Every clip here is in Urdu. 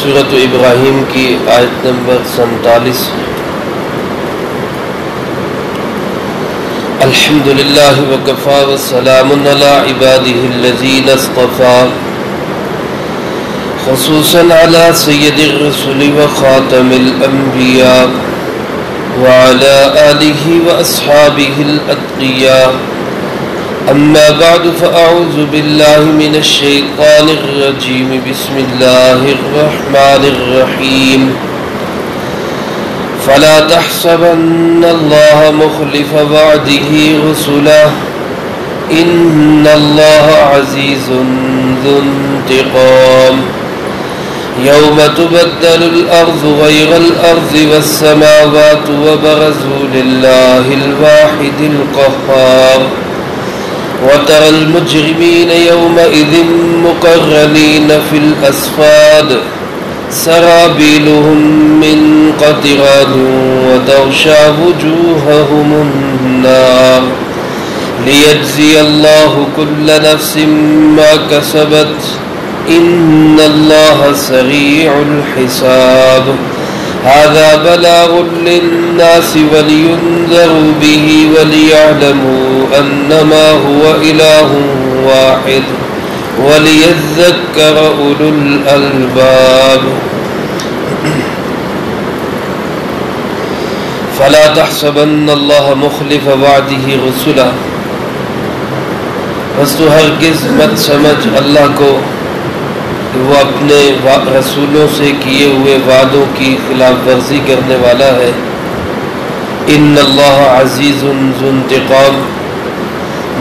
سورت ابراہیم کی آیت نمبر 47۔ الحمدللہ وکفا والسلام علی عبادہ الذین اصطفیٰ، خصوصاً علی سید الرسل وخاتم الانبیاء وعلى آلہ واصحابہ الاتقیاء۔ اما بعد فاعوذ باللہ من الشیطان الرجیم، بسم اللہ الرحمن الرحیم۔ فلا تحسبن اللہ مخلف وعدہ رسلہ، ان اللہ عزیز ذو انتقام۔ یوم تبدل الارض غیر الارض والسماوات وبرزوا للہ الواحد القہار۔ وترى المجرمين يومئذ مقرنين في الأصفاد، سرابيلهم من قطران وتغشى وجوههم النار، ليجزي الله كل نفس ما كسبت، إن الله سريع الحساب۔ هذا بلاغ للناس ولينذروا به وليعلموا أنما هو إله واحد وليذكر أولو الألباب۔ فلا تحسبن الله مخلف وعده رسلا، بس تو ہرگز مت سمجھ اللہ کو وہ اپنے رسولوں سے کیے ہوئے وعدوں کی خلاف ورزی کرنے والا ہے۔ ان اللہ عزیز ذو انتقام،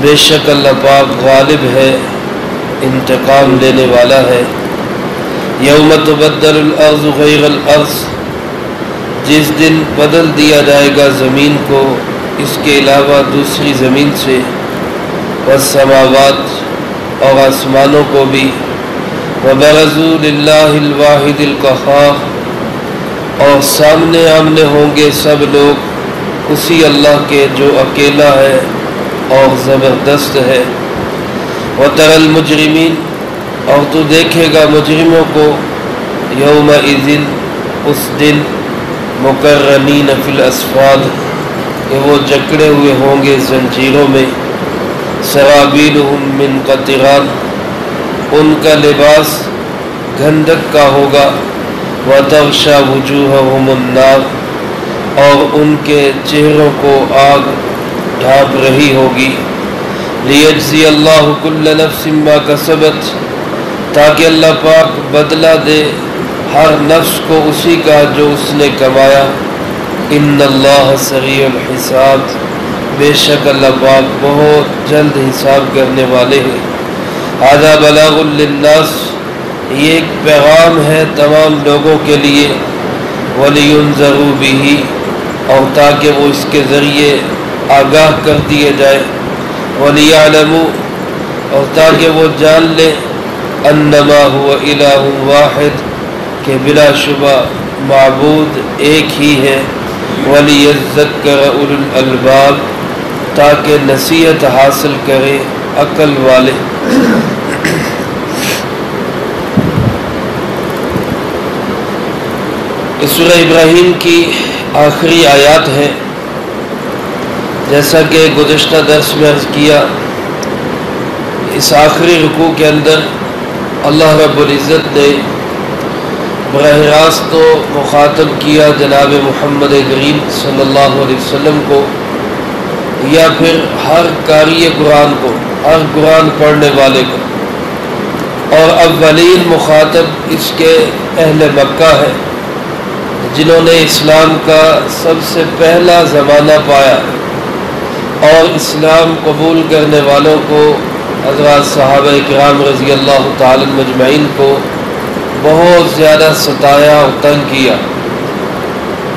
بے شک اللہ پاک غالب ہے، انتقام لینے والا ہے۔ یوم تبدل الارض غیر الارض، جس دن بدل دیا جائے گا زمین کو اس کے علاوہ دوسری زمین سے، والسماوات اور آسمانوں کو بھی، وبرزوا للہ الواحد القہار، اور سامنے آمنے ہوں گے سب لوگ اسی اللہ کے جو اکیلا ہے اور زبردست ہے۔ وتری المجرمین، اور تو دیکھے گا مجرموں کو، یومئذ، اس دن، مقرنین فی الاصفاد، کہ وہ جکڑے ہوئے ہوں گے زنجیروں میں، سرابیلہم من قطران، ان کا لباس گھندک کا ہوگا، وتغشی وجوہہم النار، اور ان کے چہروں کو آگ ڈھانپ رہی ہوگی۔ لیجزی اللہ کل نفس ما کسبت، تاکہ اللہ پاک بدلہ دے ہر نفس کو اسی کا جو اس نے کمایا۔ ان اللہ سریع الحساب، بے شک اللہ پاک بہت جلد حساب کرنے والے ہیں۔ ھذا بلاغ للناس، یہ ایک پیغام ہے تمام لوگوں کے لیے، وَلِيُنذَرُوا بِهِ، اور تاکہ وہ اس کے ذریعے آگاہ کر دیے جائے، وَلِيَعْلَمُوا، اور تاکہ وہ جان لیں، أَنَّمَا هُوَ إِلَٰهٌ وَاحِدٌ، کہ بلا شبہ معبود ایک ہی ہے، وَلِيَذَّكَّرَ أُولُو الْأَلْبَابِ، تاکہ نصیحت حاصل کرے عقل والے۔ سورہ ابراہیم کی آخری آیات ہے۔ جیسا کہ گزشتہ درس میں عرض کیا، اس آخری رکوع کے اندر اللہ رب العزت نے براہ راست تو مخاطب کیا جناب محمد کریم صلی اللہ علیہ وسلم کو، یا پھر ہر قاری قرآن کو، ہر قرآن پڑھنے والے کو، اور اولین مخاطب اس کے اہل مکہ ہے، جنہوں نے اسلام کا سب سے پہلا زمانہ پایا، اور اسلام قبول کرنے والوں کو، حضرات صحابہ کرام رضی اللہ تعالی مجمعین کو بہت زیادہ ستایا اور تنگ کیا۔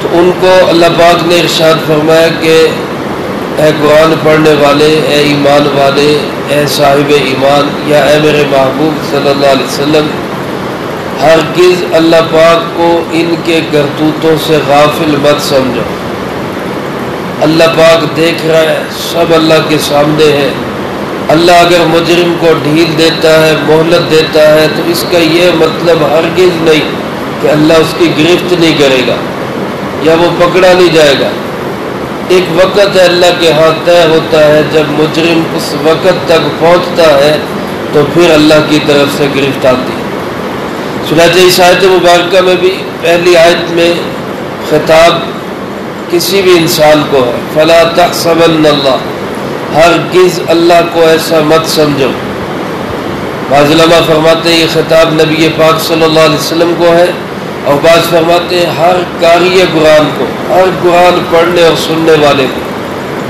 تو ان کو اللہ پاک نے ارشاد فرمایا کہ اے قرآن پڑھنے والے، اے ایمان والے، اے صاحب ایمان، یا اے میرے محبوب صلی اللہ علیہ وسلم، ہرگز اللہ پاک کو ان کے کرتوتوں سے غافل مت سمجھو۔ اللہ پاک دیکھ رہا ہے، سب اللہ کے سامنے ہے۔ اللہ اگر مجرم کو ڈھیل دیتا ہے، مہلت دیتا ہے، تو اس کا یہ مطلب ہرگز نہیں کہ اللہ اس کی گرفت نہیں کرے گا یا وہ پکڑا نہیں جائے گا۔ ایک وقت ہے اللہ کے ہاں طے ہوتا ہے، جب مجرم اس وقت تک پہنچتا ہے تو پھر اللہ کی طرف سے گرفت آتی ہے۔ چنانچہ اس آیت مبارکہ میں بھی پہلی آیت میں خطاب کسی بھی انسان کو ہے، فَلَا تَحْسَبَنَّ اللَّهَ، ہرگز اللہ کو ایسا مت سمجھو۔ بعض علماء فرماتے ہیں یہ خطاب نبی پاک صلی اللہ علیہ وسلم کو ہے، اور بعض فرماتے ہیں ہر قاری قرآن کو، ہر قرآن پڑھنے اور سننے والے کو،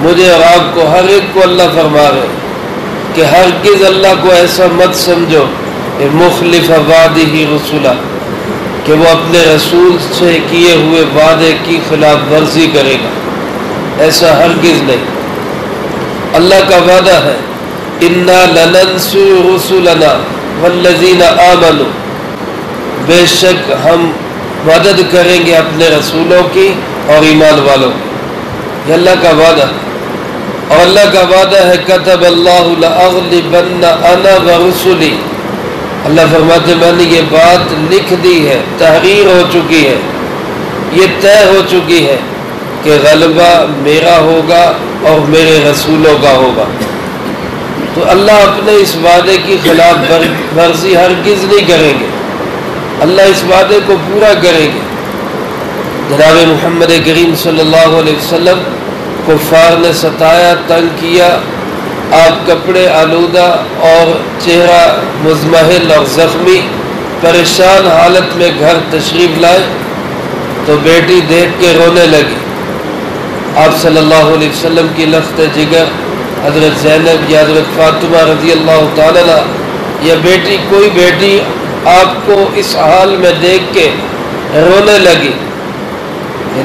مجھے اور آپ کو، ہر ایک کو اللہ فرما رہے ہیں کہ ہرگز اللہ کو ایسا مت سمجھو کہ مخلف وعدہ رسولہ، کہ وہ اپنے رسول سے کیے ہوئے وعدے کی خلاف ورزی کرے گا، ایسا ہرگز نہیں۔ اللہ کا وعدہ ہے اِنَّا لَنَنْصُرُ رُسُلَنَا وَالَّذِينَ آمَنُوا، بے شک ہم مدد کریں گے اپنے رسولوں کی اور ایمان والوں کی، یہ اللہ کا وعدہ ہے۔ اور اللہ کا وعدہ ہے کتب اللہ لأغلبن انا ورسلی، اللہ فرماتے میں نے یہ بات لکھ دی ہے، تحریر ہو چکی ہے، یہ طے ہو چکی ہے کہ غلبہ میرا ہوگا اور میرے رسولوں کا ہوگا۔ تو اللہ اپنے اس وعدے کی خلاف ورزی ہرگز نہیں کریں گے، اللہ اس وعدے کو پورا کریں گے۔ جناب محمد کریم صلی اللہ علیہ وسلم کفار نے ستایا، تنگ کیا، آپ کپڑے آلودہ اور چہرہ مزمحل اور زخمی پریشان حالت میں گھر تشریف لائے تو بیٹی دیکھ کے رونے لگی۔ آپ صلی اللہ علیہ وسلم کی لخت جگر حضرت زینب یا حضرت فاطمہ رضی اللہ تعالیٰ عنہ یا بیٹی، کوئی بیٹی آپ کو اس حال میں دیکھ کے رونے لگی۔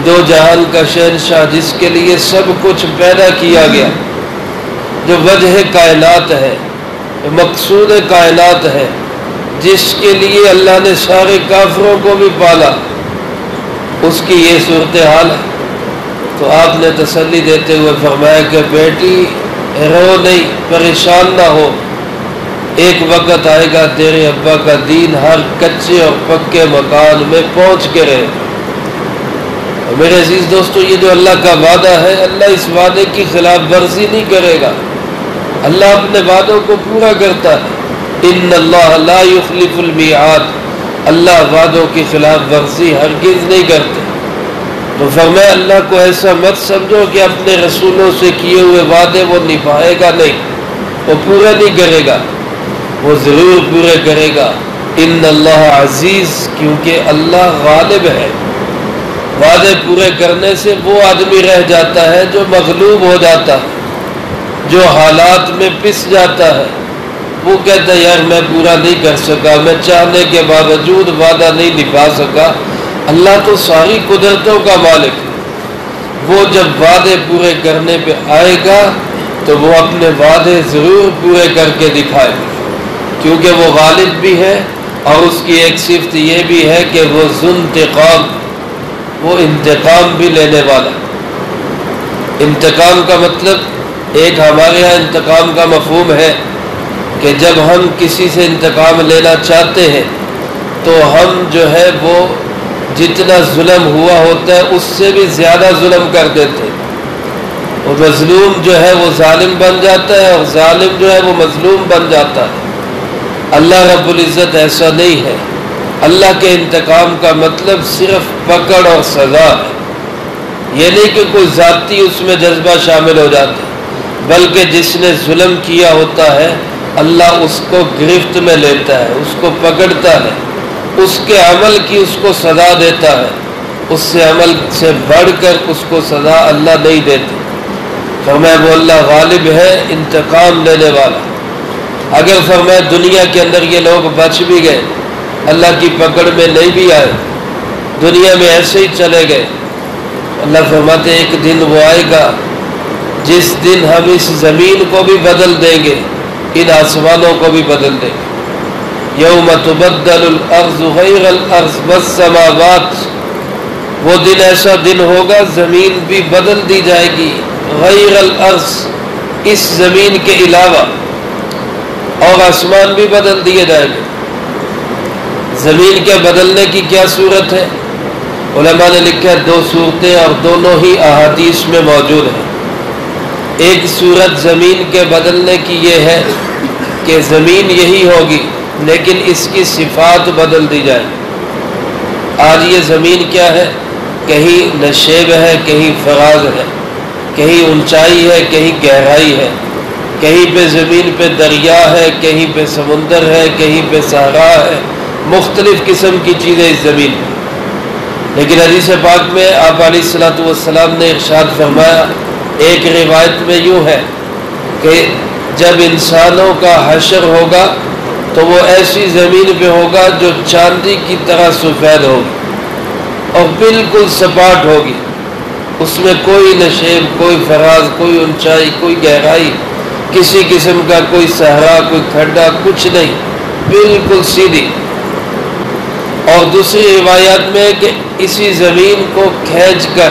دو جہان کا شہنشاہ جس کے لیے سب کچھ پیدا کیا گیا، جو وجہ کائنات ہے، مقصود کائنات ہے، جس کے لیے اللہ نے سارے کافروں کو بھی پالا، اس کی یہ صورتحال ہے۔ تو آپ نے تسلی دیتے ہوئے فرمایا کہ بیٹی رو نہیں، پریشان نہ ہو، ایک وقت آئے گا تیرے ابا کا دین ہر کچے اور پکے مکان میں پہنچ کے رہے۔ اور میرے عزیز دوستو، یہ جو اللہ کا وعدہ ہے، اللہ اس وعدے کی خلاف ورزی نہیں کرے گا، اللہ اپنے وعدوں کو پورا کرتا ہے۔ ان اللہ لا یخلف المیعاد، اللہ وعدوں کی خلاف ورزی ہرگز نہیں کرتے۔ تو فرمایا اللہ کو ایسا مت سمجھو کہ اپنے رسولوں سے کیے ہوئے وعدے وہ نبھائے گا نہیں، وہ پورا نہیں کرے گا، وہ ضرور پورے کرے گا۔ ان اللہ عزیز، کیونکہ اللہ غالب ہے، وعدے پورے کرنے سے وہ آدمی رہ جاتا ہے جو مغلوب ہو جاتا ہے، جو حالات میں پس جاتا ہے، وہ کہتا ہے یار میں پورا نہیں کر سکا، میں چاہنے کے باوجود وعدہ نہیں نبھا سکا۔ اللہ تو ساری قدرتوں کا مالک ہے، وہ جب وعدے پورے کرنے پہ آئے گا تو وہ اپنے وعدے ضرور پورے کر کے دکھائے، کیونکہ وہ غالب بھی ہے، اور اس کی ایک صفت یہ بھی ہے کہ وہ ذو انتقام، وہ انتقام بھی لینے والا۔ انتقام کا مطلب، ایک ہمارے یہاں انتقام کا مفہوم ہے کہ جب ہم کسی سے انتقام لینا چاہتے ہیں تو ہم جو ہے وہ جتنا ظلم ہوا ہوتا ہے اس سے بھی زیادہ ظلم کر دیتے ہیں، وہ مظلوم جو ہے وہ ظالم بن جاتا ہے، اور ظالم جو ہے وہ مظلوم بن جاتا ہے۔ اللہ رب العزت ایسا نہیں ہے، اللہ کے انتقام کا مطلب صرف پکڑ اور سزا ہے، یہ نہیں کہ کوئی ذاتی اس میں جذبہ شامل ہو جاتا ہے، بلکہ جس نے ظلم کیا ہوتا ہے اللہ اس کو گرفت میں لیتا ہے، اس کو پکڑتا ہے، اس کے عمل کی اس کو سزا دیتا ہے، اس سے عمل سے بڑھ کر اس کو سزا اللہ نہیں دیتے۔ فرمایا وہ اللہ غالب ہے، انتقام لینے والا۔ اگر فرمایا دنیا کے اندر یہ لوگ بچ بھی گئے، اللہ کی پکڑ میں نہیں بھی آئے، دنیا میں ایسے ہی چلے گئے، اللہ فرماتے ایک دن وہ آئے گا جس دن ہم اس زمین کو بھی بدل دیں گے، ان آسمانوں کو بھی بدل دیں گے۔ یوم تبدل الارض غیر الارض والسماوات، وہ دن ایسا دن ہوگا زمین بھی بدل دی جائے گی، غیر الارض، اس زمین کے علاوہ، اور آسمان بھی بدل دیے جائیں گے۔ زمین کے بدلنے کی کیا صورت ہے؟ علماء نے لکھا ہے 2 صورتیں اور دونوں ہی احادیث میں موجود ہیں۔ ایک صورت زمین کے بدلنے کی یہ ہے کہ زمین یہی ہوگی لیکن اس کی صفات بدل دی جائے۔ آج یہ زمین کیا ہے؟ کہیں نشیب ہے، کہیں فراز ہے، کہیں اونچائی ہے، کہیں گہرائی ہے، کہیں پہ زمین پہ دریا ہے، کہیں پہ سمندر ہے، کہیں پہ صحرا ہے، مختلف قسم کی چیزیں اس زمین میں۔ لیکن حدیث پاک میں آپ علیہ الصلوۃ والسلام نے ارشاد فرمایا، ایک روایت میں یوں ہے کہ جب انسانوں کا حشر ہوگا تو وہ ایسی زمین پہ ہوگا جو چاندی کی طرح سفید ہوگی اور بالکل سپاٹ ہوگی، اس میں کوئی نشیب، کوئی فراز، کوئی اونچائی، کوئی گہرائی، کسی قسم کا کوئی صحرا، کوئی کھڈا، کچھ نہیں، بالکل سیدھی۔ اور دوسری روایات میں کہ اسی زمین کو کھینچ کر،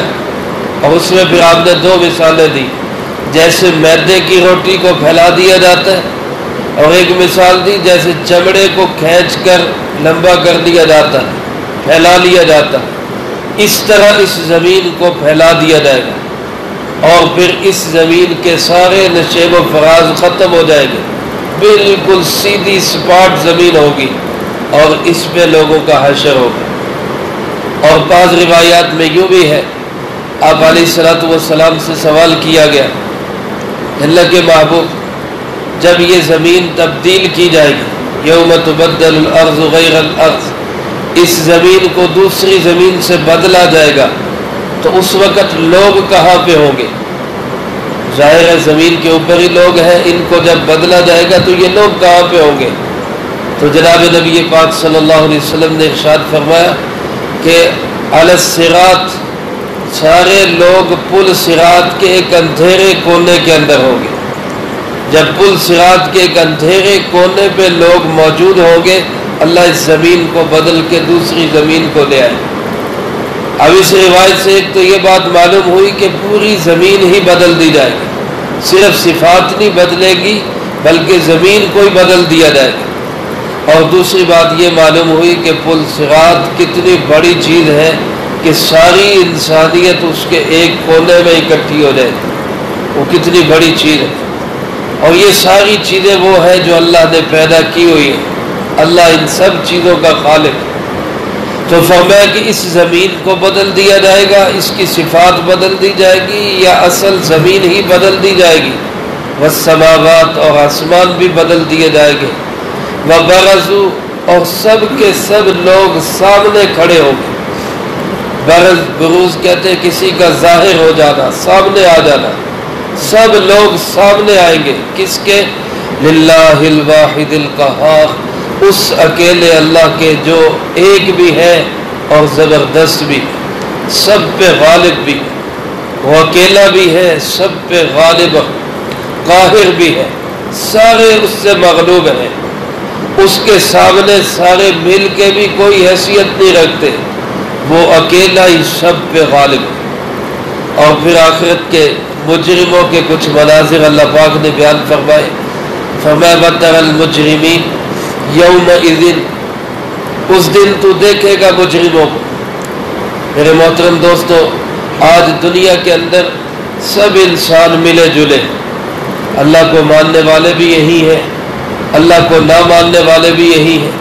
اور اس میں پھر آپ نے 2 مثالیں دی، جیسے میدے کی روٹی کو پھیلا دیا جاتا ہے، اور ایک مثال دی جیسے چمڑے کو کھینچ کر لمبا کر دیا جاتا ہے، پھیلا لیا جاتا ہے، اس طرح اس زمین کو پھیلا دیا جائے گا، اور پھر اس زمین کے سارے نشیب و فراز ختم ہو جائے گے، بالکل سیدھی سپاٹ زمین ہوگی اور اس پہ لوگوں کا حشر ہوگا۔ اور بعض روایات میں یوں بھی ہے، آپ علیہ الصلوۃ والسلام سے سوال کیا گیا، اللہ کے محبوب جب یہ زمین تبدیل کی جائے گی، یوم تبدل الارض غیر الارض، اس زمین کو دوسری زمین سے بدلا جائے گا تو اس وقت لوگ کہاں پہ ہوں گے؟ ظاہر ہے زمین کے اوپر ہی لوگ ہیں، ان کو جب بدلا جائے گا تو یہ لوگ کہاں پہ ہوں گے؟ تو جناب نبی پاک صلی اللہ علیہ وسلم نے ارشاد فرمایا کہ علی الصراط، سارے لوگ پل صراط کے ایک اندھیرے کونے کے اندر ہوں گے۔ جب پل صراط کے ایک اندھیرے کونے پہ لوگ موجود ہوں گے، اللہ اس زمین کو بدل کے دوسری زمین کو لے آئے۔ اب اس روایت سے ایک تو یہ بات معلوم ہوئی کہ پوری زمین ہی بدل دی جائے گی، صرف صفات نہیں بدلے گی بلکہ زمین کو ہی بدل دیا جائے گا۔ اور دوسری بات یہ معلوم ہوئی کہ پل صراط کتنی بڑی چیز ہے کہ ساری انسانیت اس کے ایک کونے میں اکٹھی ہو جائے گی، وہ کتنی بڑی چیز ہے۔ اور یہ ساری چیزیں وہ ہیں جو اللہ نے پیدا کی ہوئی ہے، اللہ ان سب چیزوں کا خالق ہے۔ تو فرمایا کہ اس زمین کو بدل دیا جائے گا، اس کی صفات بدل دی جائے گی، یا اصل زمین ہی بدل دی جائے گی، والسماوات، اور آسمان بھی بدل دیے جائیں گے، وبرزوا، اور سب کے سب لوگ سامنے کھڑے ہوں گے۔ بروز کہتے ہیں کسی کا ظاہر ہو جانا، سامنے آ جانا، سب لوگ سامنے آئیں گے، کس کے؟ للہ الواحد القہار، اس اکیلے اللہ کے جو ایک بھی ہے اور زبردست بھی، سب پہ غالب بھی، وہ اکیلا بھی ہے، سب پہ غالب، قاہر بھی ہے، سارے اس سے مغلوب ہیں، اس کے سامنے سارے مل کے بھی کوئی حیثیت نہیں رکھتے، وہ اکیلا ہی سب پہ غالب ہے۔ اور پھر آخرت کے مجرموں کے کچھ مناظر اللہ پاک نے بیان فرمائے، فرمایا وَتَرَى الْمُجْرِمِينَ یومئذ، اس دن تو دیکھے گا مجرموں کو۔ میرے محترم دوستو، آج دنیا کے اندر سب انسان ملے جلے، اللہ کو ماننے والے بھی یہی ہیں، اللہ کو نہ ماننے والے بھی یہی ہیں،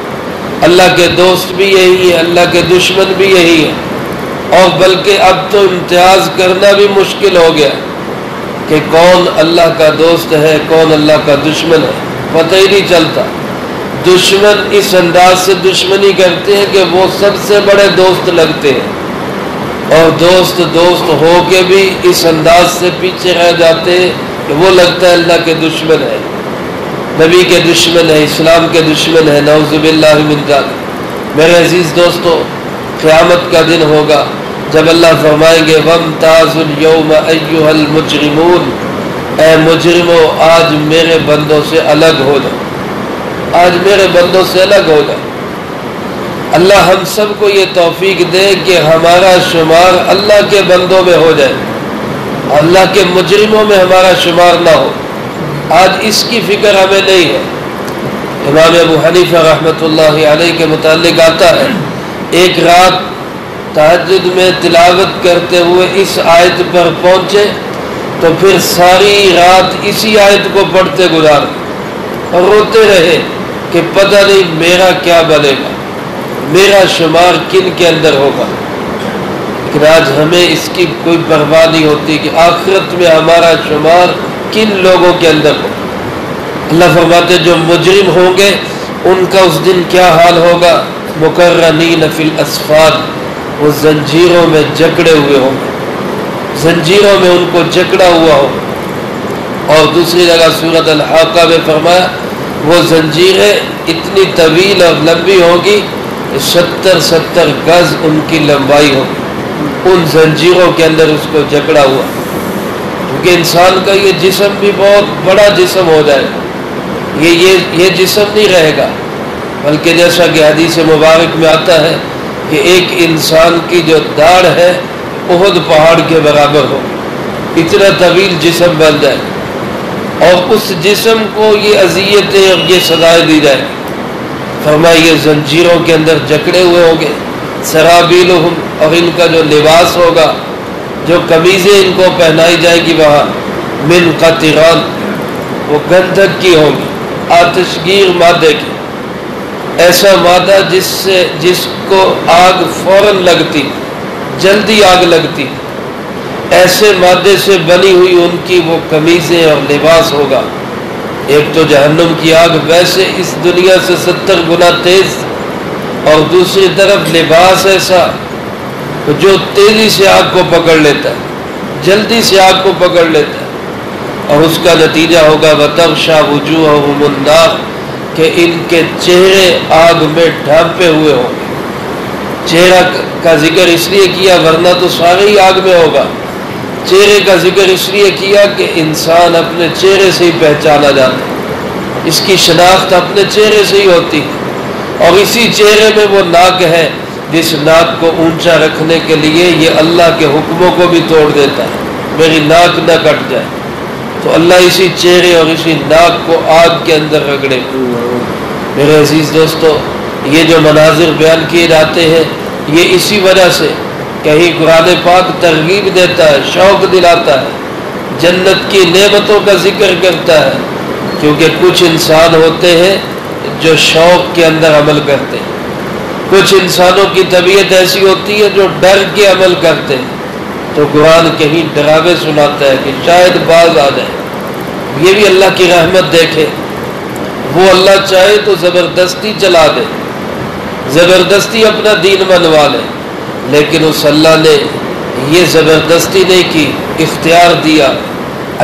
اللہ کے دوست بھی یہی ہیں، اللہ کے دشمن بھی یہی ہیں، اور بلکہ اب تو امتیاز کرنا بھی مشکل ہو گیا کہ کون اللہ کا دوست ہے، کون اللہ کا دشمن ہے، پتہ ہی نہیں چلتا۔ دشمن اس انداز سے دشمنی کرتے ہیں کہ وہ سب سے بڑے دوست لگتے ہیں، اور دوست ہو کے بھی اس انداز سے پیچھے رہ جاتے ہیں کہ وہ لگتا ہے اللہ کے دشمن ہے، نبی کے دشمن ہے، اسلام کے دشمن ہے، نعوذ باللہ من ذالک۔ میرے عزیز دوستو، قیامت کا دن ہوگا جب اللہ فرمائیں گے وَامْتَازُوا الْيَوْمَ أَيُّهَا الْمُجْرِمُونَ، اے مجرموں آج میرے بندوں سے الگ ہو جاؤ، آج میرے بندوں سے الگ ہو جاؤ۔ اللہ ہم سب کو یہ توفیق دے کہ ہمارا شمار اللہ کے بندوں میں ہو جائے، اللہ کے مجرموں میں ہمارا شمار نہ ہو۔ آج اس کی فکر ہمیں نہیں ہے، امام ابو حنیفہ رحمۃ اللہ علیہ کے متعلق آتا ہے، ایک رات تہجد میں تلاوت کرتے ہوئے اس آیت پر پہنچے تو پھر ساری رات اسی آیت کو پڑھتے گزارے اور روتے رہے کہ پتہ نہیں میرا کیا بنے گا، میرا شمار کن کے اندر ہوگا۔ لیکن آج ہمیں اس کی کوئی پرواہ نہیں ہوتی کہ آخرت میں ہمارا شمار کن لوگوں کے اندر ہوگا۔ اللہ فرماتے جو مجرم ہوں گے ان کا اس دن کیا حال ہوگا، مقرنین فی الاسفاد، وہ زنجیروں میں جکڑے ہوئے ہوں گے، زنجیروں میں ان کو جکڑا ہوا ہو۔ اور دوسری جگہ سورۃ الحاقہ میں فرمایا وہ زنجیریں اتنی طویل اور لمبی ہوگی 70 گز ان کی لمبائی ہوگی، ان زنجیروں کے اندر اس کو جکڑا ہوا، کیونکہ انسان کا یہ جسم بھی بہت بڑا جسم ہو جائے گا، یہ جسم نہیں رہے گا، بلکہ جیسا کہ حدیث مبارک میں آتا ہے کہ ایک انسان کی جو داڑھ ہے احد پہاڑ کے برابر ہو، اتنا طویل جسم بن جائے، اور اس جسم کو یہ اذیتیں اور یہ سزائیں دی جائیں۔ فرمایا یہ زنجیروں کے اندر جکڑے ہوئے ہوں گے، سرابیلہم، اور ان کا جو لباس ہوگا، جو قمیضیں ان کو پہنائی جائے گی وہاں، من قطران، وہ گندھک کی ہوگی، آتشگیر مادے کی، ایسا مادہ جس کو آگ فوراً لگتی، جلدی آگ لگتی، ایسے مادے سے بنی ہوئی ان کی وہ قمیضیں اور لباس ہوگا۔ ایک تو جہنم کی آگ ویسے اس دنیا سے 70 گنا تیز، اور دوسری طرف لباس ایسا جو تیزی سے آگ کو پکڑ لیتا ہے، جلدی سے آگ کو پکڑ لیتا ہے، اور اس کا نتیجہ ہوگا وَتَغْشَى وُجُوهَهُمُ النَّارُ، کہ ان کے چہرے آگ میں ڈھانپے ہوئے ہوں گے۔ چہرہ کا ذکر اس لیے کیا ورنہ تو سارے ہی آگ میں ہوگا، چہرے کا ذکر اس لیے کیا کہ انسان اپنے چہرے سے ہی پہچانا جاتا ہے، اس کی شناخت اپنے چہرے سے ہی ہوتی ہے، اور اسی چہرے میں وہ ناک ہے جس ناک کو اونچا رکھنے کے لیے یہ اللہ کے حکموں کو بھی توڑ دیتا ہے، میری ناک نہ کٹ جائے، تو اللہ اسی چہرے اور اسی ناک کو آگ کے اندر رگڑے۔ میرے عزیز دوستو، یہ جو مناظر بیان کیے جاتے ہیں یہ اسی وجہ سے کہیں قرآن پاک ترغیب دیتا ہے، شوق دلاتا ہے، جنت کی نعمتوں کا ذکر کرتا ہے، کیونکہ کچھ انسان ہوتے ہیں جو شوق کے اندر عمل کرتے ہیں، کچھ انسانوں کی طبیعت ایسی ہوتی ہے جو ڈر کے عمل کرتے ہیں، تو قرآن کہیں ڈراوے سناتا ہے کہ شاید باز آ جائے۔ یہ بھی اللہ کی رحمت دیکھے، وہ اللہ چاہے تو زبردستی چلا دے، زبردستی اپنا دین منوا لے، لیکن اس اللہ نے یہ زبردستی نہیں کی، اختیار دیا،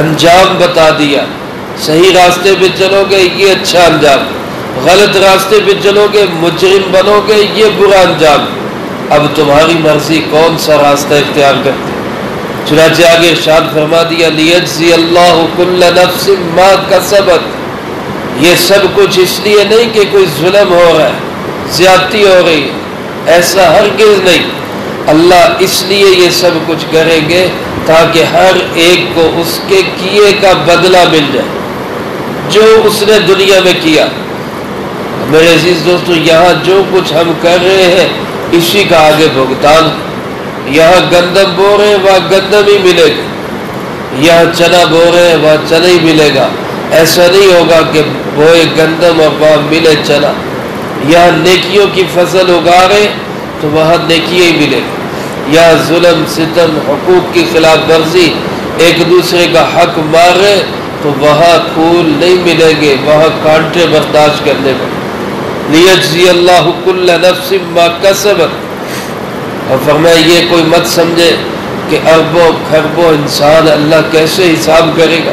انجام بتا دیا، صحیح راستے پہ چلو گے یہ اچھا انجام، غلط راستے پہ چلو گے مجرم بنو گے یہ برا انجام، اب تمہاری مرضی کون سا راستہ اختیار کرتے۔ چنانچہ آگے ارشاد فرما دیا لیجزی اللہ کل نفس ما کسبت، یہ سب کچھ اس لیے نہیں کہ کوئی ظلم ہو رہا ہے، زیادتی ہو رہی ہے، ایسا ہرگز نہیں، اللہ اس لیے یہ سب کچھ کریں گے تاکہ ہر ایک کو اس کے کیے کا بدلہ مل جائے جو اس نے دنیا میں کیا۔ میرے عزیز دوستو، یہاں جو کچھ ہم کر رہے ہیں اسی کا آگے بھگتان، یہاں گندم بو رہے ہیں وہاں گندم ہی ملے گا، یہاں چنا بو رہے ہیں وہاں چنا ہی ملے گا، ایسا نہیں ہوگا کہ بوئے گندم اور وہاں ملے چنا، یہاں نیکیوں کی فصل اگا رہے تو وہاں نیکی ہی ملے گی، یہاں ظلم ستم حقوق کی خلاف ورزی ایک دوسرے کا حق مار رہے تو وہاں پھول نہیں ملیں گے، وہاں کانٹے برداشت کرنے پڑیں۔ لیجزی اللہ کل نفس ما کسبت، اور فرمایا یہ کوئی مت سمجھے کہ اربوں کھربوں انسان اللہ کیسے حساب کرے گا،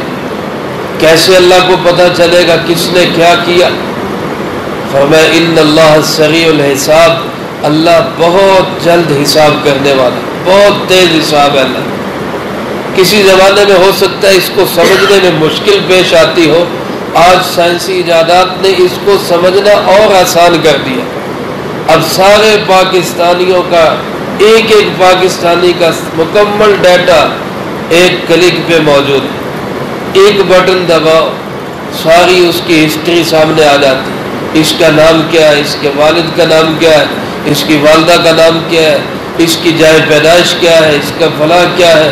کیسے اللہ کو پتہ چلے گا کس نے کیا کیا۔ فرمایا ان اللہ سریع الحساب، اللہ بہت جلد حساب کرنے والا، بہت تیز حساب ہے اللہ۔ کسی زمانے میں ہو سکتا ہے اس کو سمجھنے میں مشکل پیش آتی ہو، آج سائنسی ایجادات نے اس کو سمجھنا اور آسان کر دیا۔ اب سارے پاکستانیوں کا، ایک ایک پاکستانی کا مکمل ڈیٹا ایک کلک پہ موجود ہے، ایک بٹن دباؤ ساری اس کی ہسٹری سامنے آ جاتی ہے۔ اس کا نام کیا ہے، اس کے والد کا نام کیا ہے، اس کی والدہ کا نام کیا ہے، اس کی جائے پیدائش کیا ہے، اس کا فلاں کیا ہے۔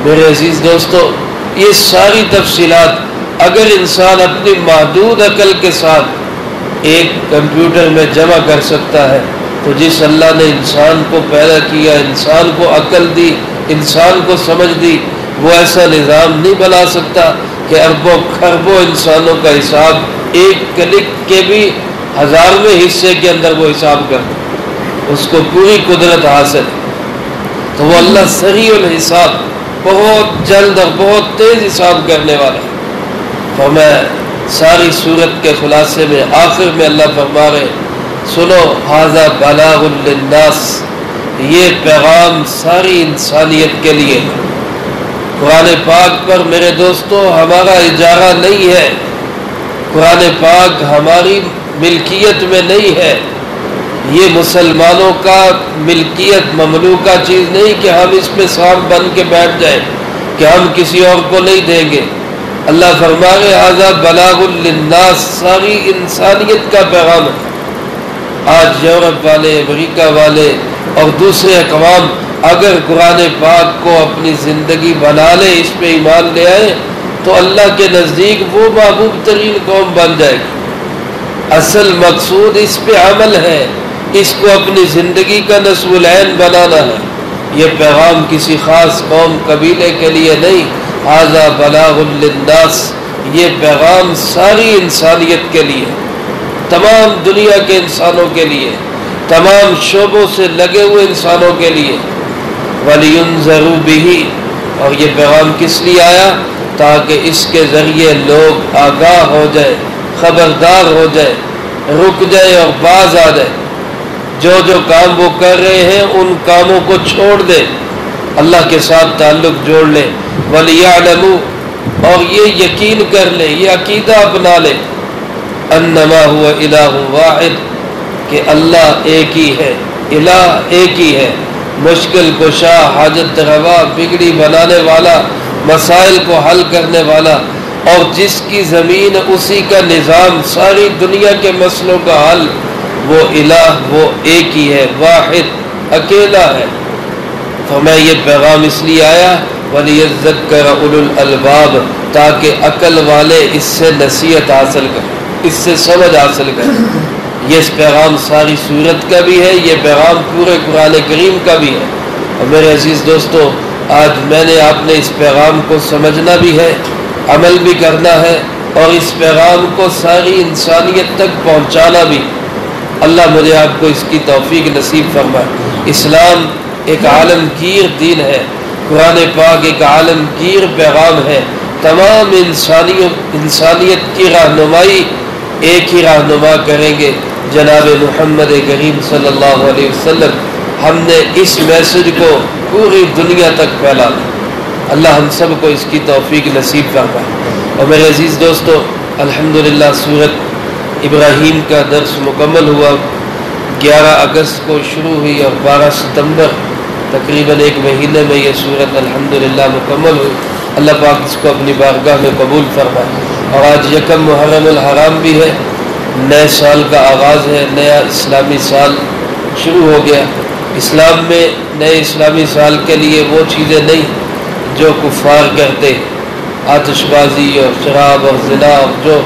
میرے عزیز دوستو، یہ ساری تفصیلات اگر انسان اپنی محدود عقل کے ساتھ ایک کمپیوٹر میں جمع کر سکتا ہے، تو جس اللہ نے انسان کو پیدا کیا، انسان کو عقل دی، انسان کو سمجھ دی، وہ ایسا نظام نہیں بنا سکتا کہ اربوں خربوں انسانوں کا حساب ایک کلک کے بھی 1000ویں حصے کے اندر وہ حساب کر دے۔ اس کو پوری قدرت حاصل ہے، تو وہ اللہ سریع الحساب، بہت جلد اور بہت تیز حساب کرنے والا ہے۔ تو میں ساری صورت کے خلاصے میں آخر میں اللہ فرما رہے، سنو ھذا بلاغ للناس، یہ پیغام ساری انسانیت کے لیے ہے۔ قرآن پاک پر میرے دوستو ہمارا اجارہ نہیں ہے، قرآن پاک ہماری ملکیت میں نہیں ہے، یہ مسلمانوں کا ملکیت مملوکہ چیز نہیں کہ ہم اس میں سانپ بن کے بیٹھ جائیں کہ ہم کسی اور کو نہیں دیں گے۔ اللہ فرما رہے ھذا بلاغ للناس، ساری انسانیت کا پیغام ہے۔ آج یورپ والے، امریکہ والے اور دوسرے اقوام اگر قرآن پاک کو اپنی زندگی بنا لے، اس پہ ایمان لے آئے، تو اللہ کے نزدیک وہ محبوب ترین قوم بن جائے گی۔ اصل مقصود اس پہ عمل ہے، اس کو اپنی زندگی کا نصب العین بنانا ہے۔ یہ پیغام کسی خاص قوم قبیلے کے لیے نہیں، ھذا بلاغ للناس، یہ پیغام ساری انسانیت کے لیے، تمام دنیا کے انسانوں کے لیے، تمام شعبوں سے لگے ہوئے انسانوں کے لیے۔ وَلِيُنذَرُوا بِهِ، اور یہ پیغام کس لیے آیا؟ تاکہ اس کے ذریعے لوگ آگاہ ہو جائے، خبردار ہو جائے، رک جائے اور باز آ جائے۔ جو جو کام وہ کر رہے ہیں ان کاموں کو چھوڑ دیں، اللہ کے ساتھ تعلق جوڑ لیں۔ وَلِيَعْلَمُوا، اور یہ یقین کر لیں، یہ عقیدہ اپنا لیں، انما هو الہ واحد، کہ اللہ ایک ہی ہے، الہ ایک ہی ہے، مشکل کشا، حاجت روا، بگڑی بنانے والا، مسائل کو حل کرنے والا، اور جس کی زمین اسی کا نظام، ساری دنیا کے مسئلوں کا حل، وہ الہ، وہ ایک ہی ہے، واحد، اکیلا ہے۔ تو میں یہ پیغام اس لیے آیا وَلِيَذَّكَّرَ أُولُو الْأَلْبَابِ، تاکہ عقل والے اس سے نصیحت حاصل کریں، اس سے سمجھ حاصل کریں۔ یہ اس پیغام ساری صورت کا بھی ہے، یہ پیغام پورے قرآن کریم کا بھی ہے۔ اور میرے عزیز دوستو، آج میں نے آپ نے اس پیغام کو سمجھنا بھی ہے، عمل بھی کرنا ہے، اور اس پیغام کو ساری انسانیت تک پہنچانا بھی۔ اللہ مجھے آپ کو اس کی توفیق نصیب فرمائے۔ اسلام ایک عالمگیر دین ہے، قرآن پاک ایک عالمگیر پیغام ہے، تمام انسانیت کی رہنمائی ایک ہی رہنما کریں گے، جناب محمد کریم صلی اللہ علیہ وسلم۔ ہم نے اس میسج کو پوری دنیا تک پھیلانا، اللہ ہم سب کو اس کی توفیق نصیب فرمائے۔ اور میرے عزیز دوستو، الحمدللہ سورت ابراہیم کا درس مکمل ہوا، 11 اگست کو شروع ہوئی اور 12 ستمبر تقریباً ایک مہینے میں یہ سورت الحمدللہ مکمل ہوئی۔ اللہ پاک اس کو اپنی بارگاہ میں قبول فرمائے۔ اور آج یکم محرم الحرام بھی ہے، نئے سال کا آغاز ہے، نیا اسلامی سال شروع ہو گیا۔ اسلام میں نئے اسلامی سال کے لیے وہ چیزیں نہیں جو کفار کرتے، آتش بازی اور شراب اور زنا اور جو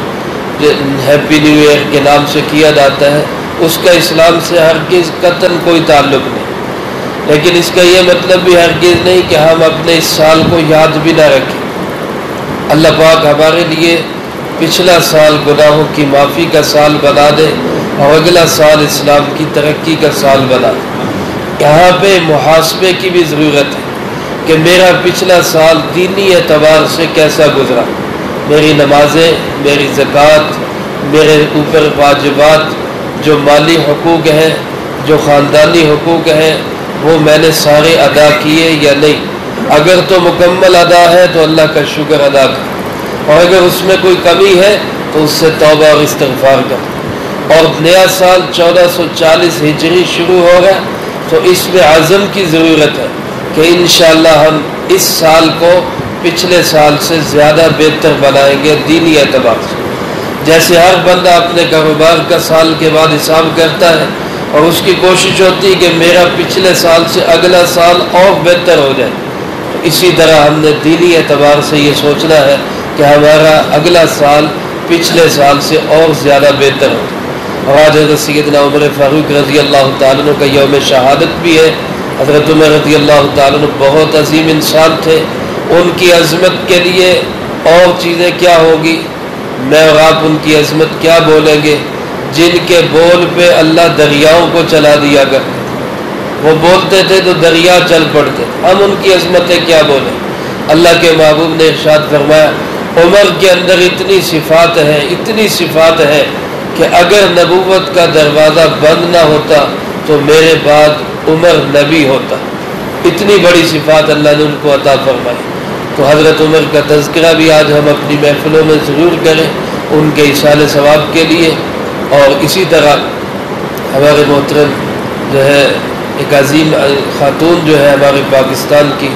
ہیپی نیو ایئر کے نام سے کیا جاتا ہے، اس کا اسلام سے ہرگز قطعاً کوئی تعلق نہیں۔ لیکن اس کا یہ مطلب بھی ہرگز نہیں کہ ہم اپنے اس سال کو یاد بھی نہ رکھیں۔ اللہ پاک ہمارے لیے پچھلا سال گناہوں کی معافی کا سال بنا دے اور اگلا سال اسلام کی ترقی کا سال بنا دے۔ یہاں پہ محاسبے کی بھی ضرورت ہے کہ میرا پچھلا سال دینی اعتبار سے کیسا گزرا، میری نمازیں، میری زکوٰۃ، میرے اوپر واجبات، جو مالی حقوق ہیں، جو خاندانی حقوق ہیں، وہ میں نے سارے ادا کیے یا نہیں۔ اگر تو مکمل ادا ہے تو اللہ کا شکر ادا کر، اور اگر اس میں کوئی کمی ہے تو اس سے توبہ اور استغفار کر۔ اور نیا سال 1440 ہجری شروع ہوگا، تو اس میں عزم کی ضرورت ہے کہ انشاءاللہ ہم اس سال کو پچھلے سال سے زیادہ بہتر بنائیں گے دینی اعتبار سے۔ جیسے ہر بندہ اپنے کاروبار کا سال کے بعد حساب کرتا ہے اور اس کی کوشش ہوتی ہے کہ میرا پچھلے سال سے اگلا سال اور بہتر ہو جائے، اسی طرح ہم نے دینی اعتبار سے یہ سوچنا ہے کہ ہمارا اگلا سال پچھلے سال سے اور زیادہ بہتر ہو۔ اور آج حضرت سیدنا عمر فاروق رضی اللہ تعالیٰ عنہ کا یوم شہادت بھی ہے۔ حضرت عمر رضی اللہ تعالیٰ عنہ بہت عظیم انسان تھے، ان کی عظمت کے لیے اور چیزیں کیا ہوگی، میں اور آپ ان کی عظمت کیا بولیں گے، جن کے بول پہ اللہ دریاؤں کو چلا دیا گیا، وہ بولتے تھے تو دریا چل پڑتے، ہم ان کی عظمتیں کیا بولیں۔ اللہ کے محبوب نے ارشاد فرمایا عمر کے اندر اتنی صفات ہے کہ اگر نبوت کا دروازہ بند نہ ہوتا تو میرے بعد عمر نبی ہوتا، اتنی بڑی صفات اللہ نے ان کو عطا فرمائی۔ تو حضرت عمر کا تذکرہ بھی آج ہم اپنی محفلوں میں ضرور کریں ان کے ایصال ثواب کے لیے۔ اور اسی طرح ہمارے محترم جو ہے ایک عظیم خاتون جو ہے ہمارے پاکستان کی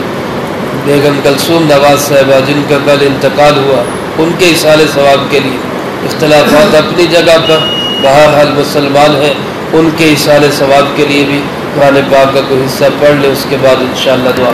بیگم کلثوم نواز صاحبہ، جن کا کل انتقال ہوا، ان کے ایصال ثواب کے لیے اختلافات اپنی جگہ پر، بہرحال مسلمان ہیں، ان کے ایصال ثواب کے لیے بھی قرآن پاک کا کوئی حصہ پڑھ لے، اس کے بعد انشاءاللہ دعا